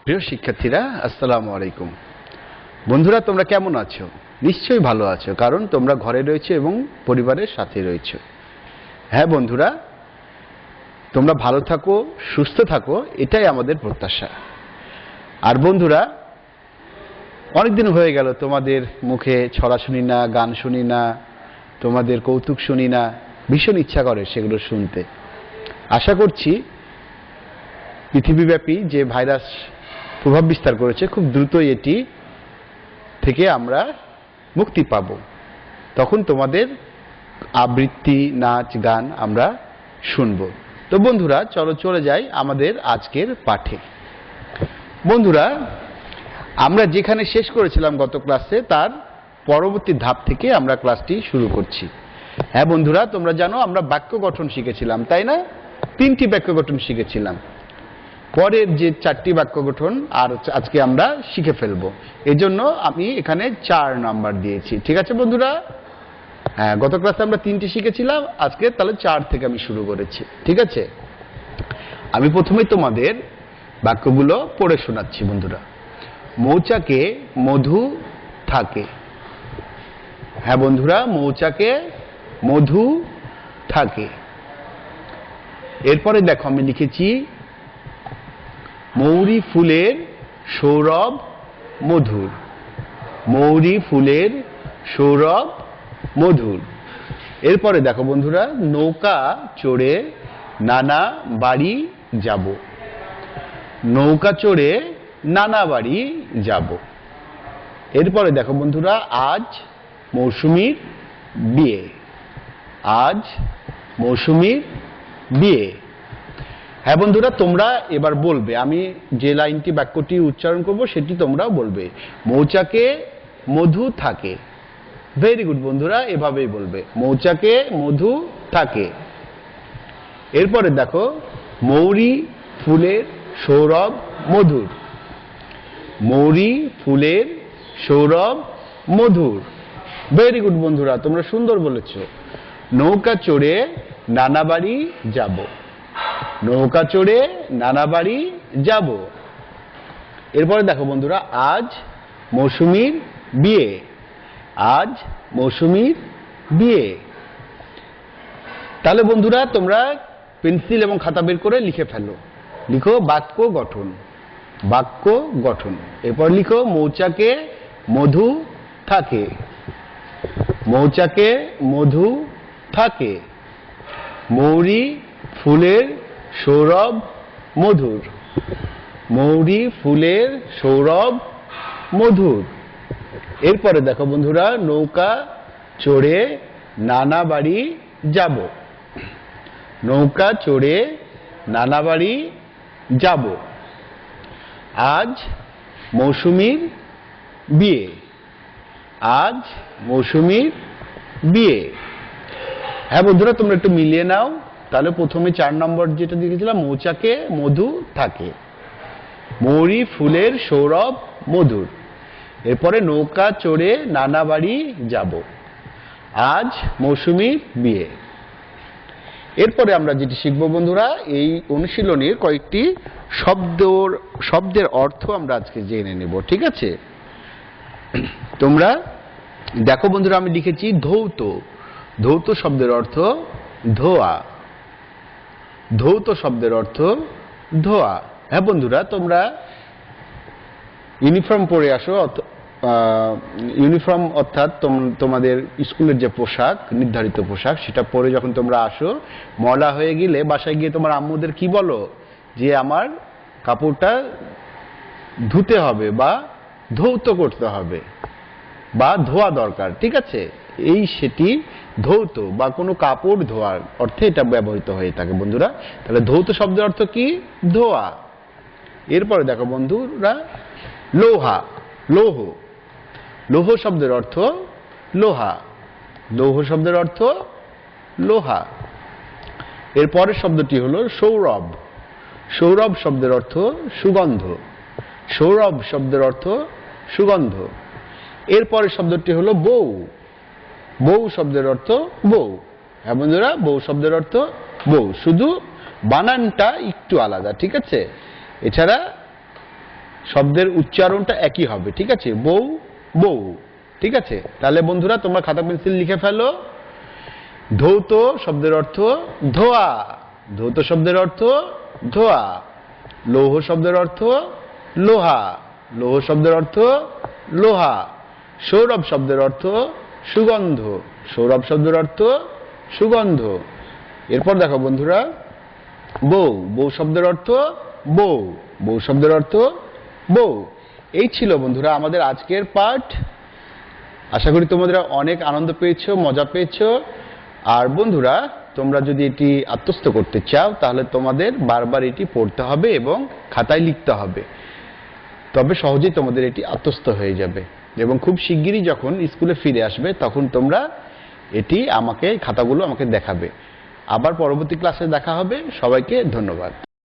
প্রিয় শিক্ষার্থীরা, আসসালামু আলাইকুম। বন্ধুরা, তোমরা কেমন আছো? নিশ্চয়ই ভালো আছো, কারণ তোমরা ঘরে রয়েছো এবং পরিবারের সাথে রয়েছো। হ্যাঁ বন্ধুরা, তোমরা ভালো থাকো, সুস্থ থাকো, এটাই আমাদের প্রত্যাশা। আর বন্ধুরা, অনেকদিন হয়ে গেল তোমাদের মুখে ছড়া শুনি না, গান শুনি না, তোমাদের কৌতুক শুনি না। ভীষণ ইচ্ছা করে সেগুলো শুনতে। আশা করছি পৃথিবীব্যাপী যে ভাইরাস প্রভাব বিস্তার করেছে, খুব দ্রুতই এটি থেকে আমরা মুক্তি পাব। তখন তোমাদের আবৃত্তি, নাচ, গান আমরা শুনব। তো বন্ধুরা, চলো চলে যাই আমাদের আজকের পাঠে। বন্ধুরা, আমরা যেখানে শেষ করেছিলাম গত ক্লাসে, তার পরবর্তী ধাপ থেকে আমরা ক্লাসটি শুরু করছি। হ্যাঁ বন্ধুরা, তোমরা জানো আমরা বাক্য গঠন শিখেছিলাম, তাই না? 3টি বাক্য গঠন শিখেছিলাম। পরের যে 4টি বাক্য গঠন আর আজকে আমরা শিখে ফেলবো। এজন্য আমি এখানে 4 নাম্বার দিয়েছি। ঠিক আছে বন্ধুরা? হ্যাঁ, গত ক্লাসে আমরা 3টি শিখেছিলাম, আজকে তাহলে 4 থেকে আমি শুরু করেছি। ঠিক আছে, আমি প্রথমেই তোমাদের বাক্যগুলো পড়ে শোনাচ্ছি বন্ধুরা। মৌচাকে মধু থাকে। হ্যাঁ বন্ধুরা, মৌচাকে মধু থাকে। এরপরে দেখো, আমি লিখেছি মৌরি ফুলের সৌরভ মধুর। মৌরি ফুলের সৌরভ মধুর। এরপরে দেখো বন্ধুরা, নৌকা চড়ে নানা বাড়ি যাব। নৌকা চড়ে নানা বাড়ি যাব। এরপরে দেখো বন্ধুরা, আজ মৌসুমীর বিয়ে। আজ মৌসুমীর বিয়ে। হ্যাঁ বন্ধুরা, তোমরা এবার বলবে, আমি যে লাইনটি বাক্যটি উচ্চারণ করব সেটি তোমরাও বলবে। মৌচাকে মধু থাকে। ভেরি গুড বন্ধুরা, এভাবেই বলবে, মৌচাকে মধু থাকে। এরপরে দেখো, মৌরি ফুলের সৌরভ মধুর। মৌরি ফুলের সৌরভ মধুর। ভেরি গুড বন্ধুরা, তোমরা সুন্দর বলেছ। নৌকা চড়ে নানা বাড়ি যাব। নৌকা চড়ে নানা বাড়ি যাব। এরপরে দেখো বন্ধুরা, আজ মৌসুমীর বিয়ে। আজ মৌসুমীর বিয়ে। তাহলে বন্ধুরা, তোমরা পেন্সিল এবং খাতা বের করে লিখে ফেলো। লিখো বাক্য গঠন। বাক্য গঠন। এরপর লিখো মৌচাকে মধু থাকে। মৌচাকে মধু থাকে। মৌরি ফুলের সৌরভ মধুর। মৌরি ফুলের সৌরভ মধুর। এরপরে দেখো বন্ধুরা, নৌকা চড়ে নানা বাড়ি যাব। নৌকা চড়ে নানা বাড়ি যাব। আজ মৌসুমীর বিয়ে। আজ মৌসুমীর বিয়ে। হ্যাঁ বন্ধুরা, তোমরা একটু মিলিয়ে নাও। তাহলে প্রথমে 4 নম্বর যেটা লিখেছিলাম, মৌচাকে মধু থাকে। মৌরি ফুলের সৌরভ মধুর। এরপরে নৌকা চড়ে নানা বাড়ি যাব। আজ মৌসুমীর বিয়ে। এরপরে আমরা যেটি শিখব বন্ধুরা, এই অনুশীলনীর কয়েকটি শব্দের অর্থ আমরা আজকে জেনে নেব। ঠিক আছে, তোমরা দেখো বন্ধুরা, আমি লিখেছি ধৌত। ধৌত শব্দের অর্থ ধোয়া। ধৌত শব্দের অর্থ ধোয়া। হ্যাঁ বন্ধুরা, তোমরা ইউনিফর্ম পরে আসো। ইউনিফর্ম অর্থাৎ তোমাদের স্কুলের যে পোশাক, নির্ধারিত পোশাক, সেটা পরে যখন তোমরা আসো, ময়লা হয়ে গেলে বাসায় গিয়ে তোমার আম্মুদের কি বলো? যে আমার কাপড়টা ধুতে হবে বা ধৌত করতে হবে বা ধোয়া দরকার। ঠিক আছে, এই সেটি ধৌত বা কোনো কাপড় ধোয়ার অর্থে এটা ব্যবহৃত হয়ে থাকে বন্ধুরা। তাহলে ধৌত শব্দের অর্থ কি? ধোয়া। এরপরে দেখো বন্ধুরা, লোহা। লৌহ। লৌহ শব্দের অর্থ লোহা। লৌহ শব্দের অর্থ লোহা। এরপরের শব্দটি হলো সৌরভ। সৌরভ শব্দের অর্থ সুগন্ধ। সৌরভ শব্দের অর্থ সুগন্ধ। এরপরের শব্দটি হলো বউ। বউ শব্দের অর্থ বউ। হ্যাঁ বন্ধুরা, বউ শব্দের অর্থ বউ, শুধু বানানটা একটু আলাদা। ঠিক আছে, এছাড়া শব্দের উচ্চারণটা একই হবে, ঠিক আছে? বউ, বউ, ঠিক আছে? তাহলে বন্ধুরা তোমরা খাতা পেন্সিল লিখে ফেলো। ধৌত শব্দের অর্থ ধোয়া, ধৌত শব্দের অর্থ ধোয়া। লৌহ শব্দের অর্থ লোহা, লৌহ শব্দের অর্থ লোহা। সৌরভ শব্দের অর্থ সুগন্ধ, সৌরভ শব্দের অর্থ সুগন্ধ। এরপর দেখো বন্ধুরা, বউ, বউ শব্দের অর্থ বউ, বউ শব্দের অর্থ বউ। এই ছিল বন্ধুরা আমাদের আজকের পাঠ। আশা করি তোমরা অনেক আনন্দ পেয়েছো, মজা পেয়েছো। আর বন্ধুরা তোমরা যদি এটি আত্মস্থ করতে চাও তাহলে তোমাদের বারবার এটি পড়তে হবে এবং খাতায় লিখতে হবে, তবে সহজেই তোমাদের এটি আত্মস্থ হয়ে যাবে। এবং খুব শিগগিরই যখন স্কুলে ফিরে আসবে তখন তোমরা এটি খাতাগুলো আমাকে দেখাবে। আবার পরবর্তী ক্লাসে দেখা হবে। সবাইকে ধন্যবাদ।